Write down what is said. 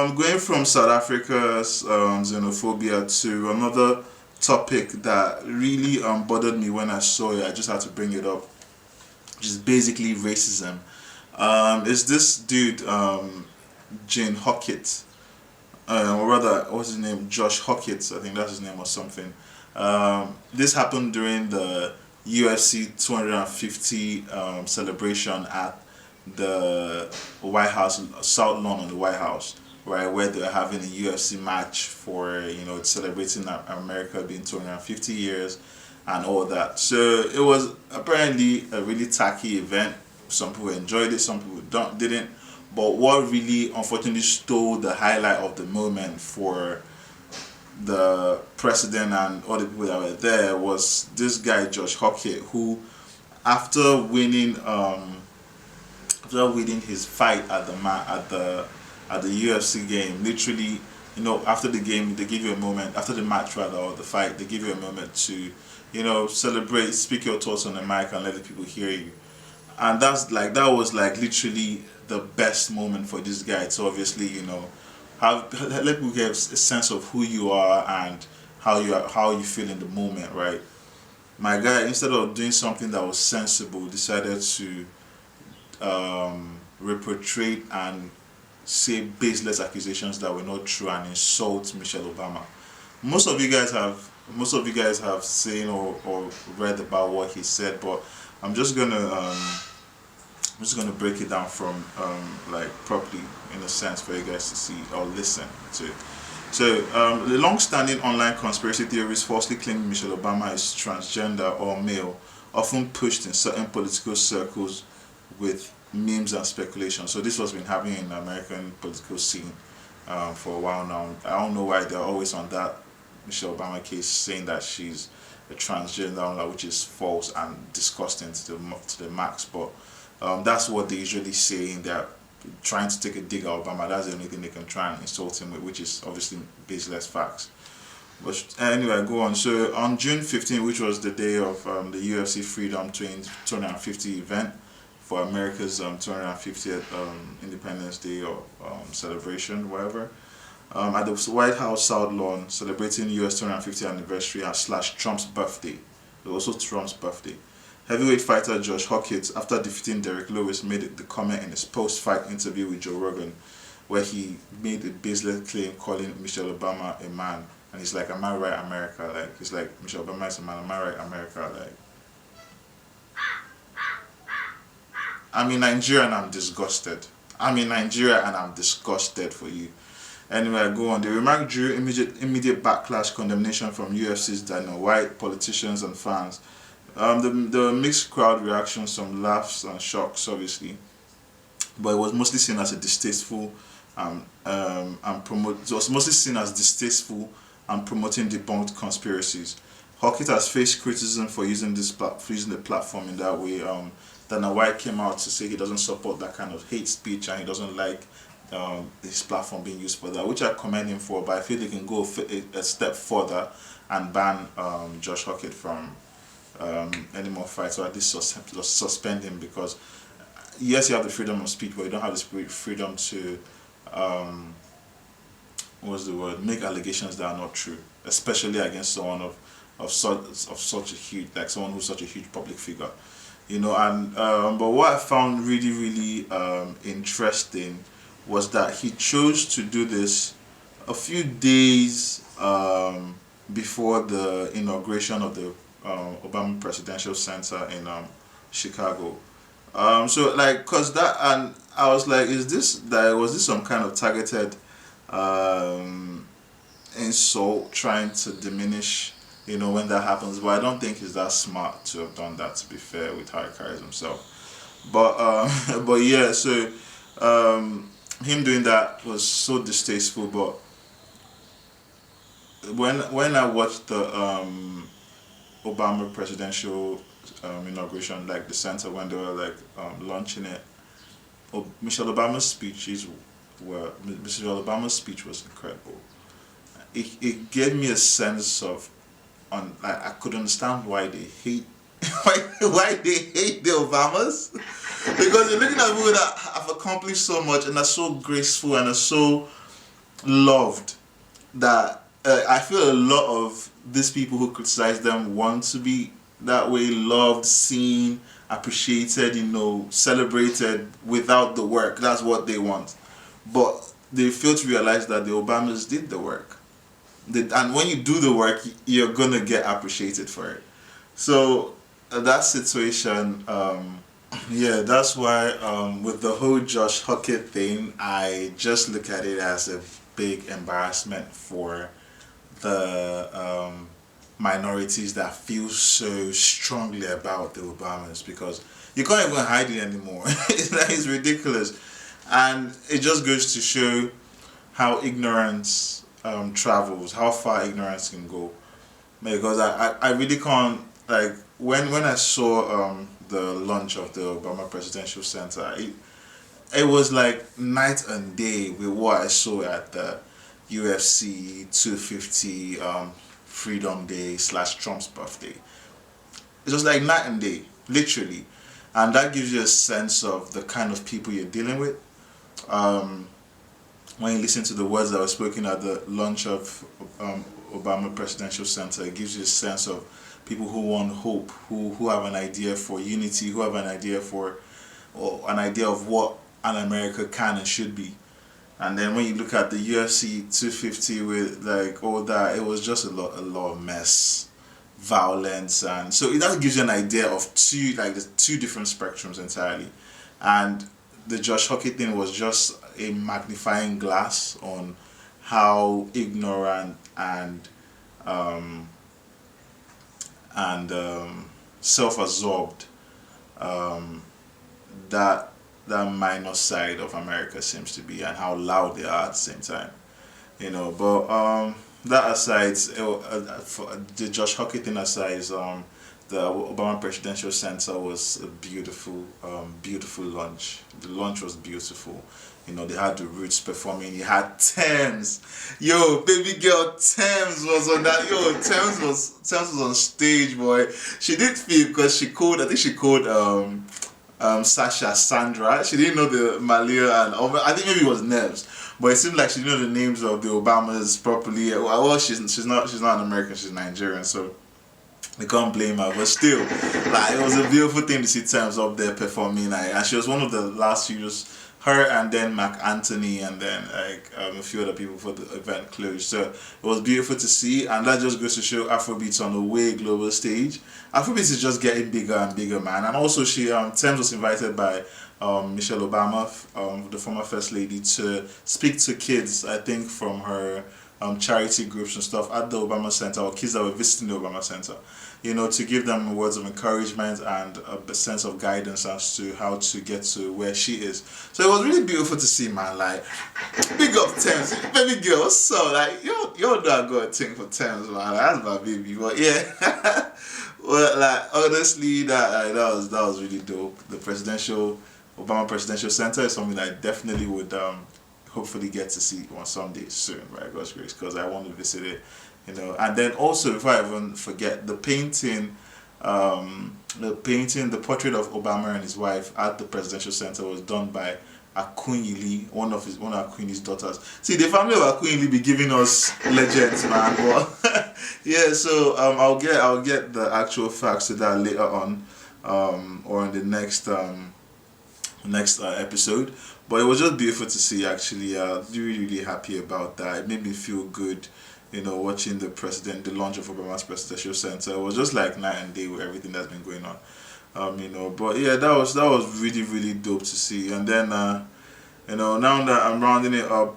I'm going from South Africa's xenophobia to another topic that really bothered me when I saw it. I just had to bring it up, which is basically racism. It's this dude, Jane Hockit, or rather, what's his name? Josh Hockit, I think that's his name or something. This happened during the UFC 250 celebration at the White House, South Lawn of the White House, right, where they're having a UFC match for, it's celebrating America being 250 years and all that. So it was apparently a really tacky event. Some people enjoyed it, some people didn't. But what really unfortunately stole the highlight of the moment for the president and all the people that were there was this guy Josh Hockit, who after winning his fight at the UFC game, literally, after the game they give you a moment, after the match rather, or the fight, they give you a moment to, celebrate, speak your thoughts on the mic and let the people hear you. And that was like literally the best moment for this guy to obviously, have let people get a sense of who you are and how you feel in the moment, right? My guy, instead of doing something that was sensible, decided to repatriate and say baseless accusations that were not true and insult Michelle Obama. Most of you guys have seen or read about what he said, but I'm just gonna break it down from like properly, in a sense, for you guys to see or listen to. So the long-standing online conspiracy theories falsely claiming Michelle Obama is transgender or male, often pushed in certain political circles with memes and speculation. So this was been happening in the American political scene for a while now. I don't know why they're always on that Michelle Obama case, saying that she's a transgender, which is false and disgusting to the max. But that's what they usually say, and they're trying to take a dig at Obama. That's the only thing they can try and insult him with, which is obviously baseless facts. But anyway, go on. So on June 15th, which was the day of the UFC Freedom 250 event for America's 250th Independence Day or celebration, whatever, at the White House South Lawn, celebrating US 250th anniversary and / Trump's birthday. It was also Trump's birthday. Heavyweight fighter Josh Hockit, after defeating Derek Lewis, made the comment in his post-fight interview with Joe Rogan, where he made a baseless claim calling Michelle Obama a man. And he's like, "Am I right, America?" Like, he's like, "Michelle Obama is a man. Am I right, America?" Like, I'm in Nigeria and I'm disgusted. I'm in Nigeria and I'm disgusted for you. Anyway, go on. The remark drew immediate backlash, condemnation from UFC's Dana White, politicians and fans. The mixed crowd reactions, some laughs and shocks, obviously, but it was mostly seen as a distasteful it was mostly seen as distasteful and promoting debunked conspiracies. Hockit has faced criticism for using the platform in that way. Dana White came out to say he doesn't support that kind of hate speech and he doesn't like his platform being used for that, which I commend him for. But I feel they can go a step further and ban Josh Hockit from any more fights, or at least suspend him, because yes, you have the freedom of speech, but you don't have the freedom to make allegations that are not true, especially against someone of such a huge, like someone who's such a huge public figure, And but what I found really interesting was that he chose to do this a few days before the inauguration of the Obama Presidential Center in Chicago. So like, cause that, and I was like, was this some kind of targeted insult trying to diminish, when that happens? But I don't think he's that smart to have done that, to be fair, with how he carries himself. But but yeah, so him doing that was so distasteful. But when I watched the Obama presidential inauguration, like the center, when they were like launching it, Michelle Obama's speech was incredible. It gave me a sense of, I could understand why they hate why they hate the Obamas, because you're looking at people that have accomplished so much and are so graceful and are so loved, that I feel a lot of these people who criticize them want to be that way, loved, seen, appreciated, celebrated without the work. That's what they want. But they fail to realize that the Obamas did the work. And when you do the work, you're going to get appreciated for it. So that situation, yeah, that's why with the whole Josh Hockit thing, I just look at it as a big embarrassment for the minorities that feel so strongly about the Obamas, because you can't even hide it anymore. It's ridiculous. And it just goes to show how ignorance travels, how far ignorance can go. Because I really can't, like, when I saw the launch of the Obama Presidential Center, it was like night and day with what I saw at the UFC 250 Freedom Day / Trump's birthday. It was like night and day, literally. And that gives you a sense of the kind of people you're dealing with. When you listen to the words that were spoken at the launch of Obama Presidential Center, it gives you a sense of people who want hope, who have an idea for unity, who have an idea for, or an idea of what an America can and should be. And then when you look at the UFC 250 with like all that, it was just a lot of mess, violence, and so that gives you an idea of the two different spectrums entirely. And the Josh Hockey thing was just a magnifying glass on how ignorant and self-absorbed that minor side of America seems to be, and how loud they are at the same time. But that aside, for the Josh Hockey thing aside, the Obama Presidential Center was a beautiful, beautiful launch. The launch was beautiful. They had the Roots performing. You had Tems. Yo, baby girl, Tems was on that. Yo, Tems was on stage, boy. She did feel, because I think she called Sasha Sandra. She didn't know the Malia, and I think maybe it was Neves. But it seemed like she knew the names of the Obamas properly. Well, she's not an American. She's Nigerian, so we can't blame her. But still, like, it was a beautiful thing to see Tems up there performing. And she was one of the last few. Her and then Mark Anthony and then a few other people for the event closed. So it was beautiful to see, and that just goes to show Afrobeats on a way global stage. Afrobeats is just getting bigger and bigger, man. And also Tems was invited by Michelle Obama, the former First Lady, to speak to kids, I think from her charity groups and stuff at the Obama Center, or kids that were visiting the Obama Center, to give them words of encouragement and a sense of guidance as to how to get to where she is. So it was really beautiful to see, man. Like, big up Tems, baby girl. So like, you know I got a thing for Tems, man. That's my baby. But yeah, well, like, honestly, that was really dope. The Obama Presidential Center is something I definitely would hopefully get to see on someday soon, by God's grace, because I want to visit it. And then also, before I even forget, the painting, the portrait of Obama and his wife at the Presidential Center was done by Akunyili, one of Akunyili's daughters. See, the family of Akunyili be giving us legends, man. But yeah, so I'll get the actual facts to that later on, or in the next episode. But it was just beautiful to see, actually. Really, really happy about that. It made me feel good, watching the launch of Obama's Presidential Center. It was just like night and day with everything that's been going on. But yeah, that was really, really dope to see. And then, now that I'm rounding it up,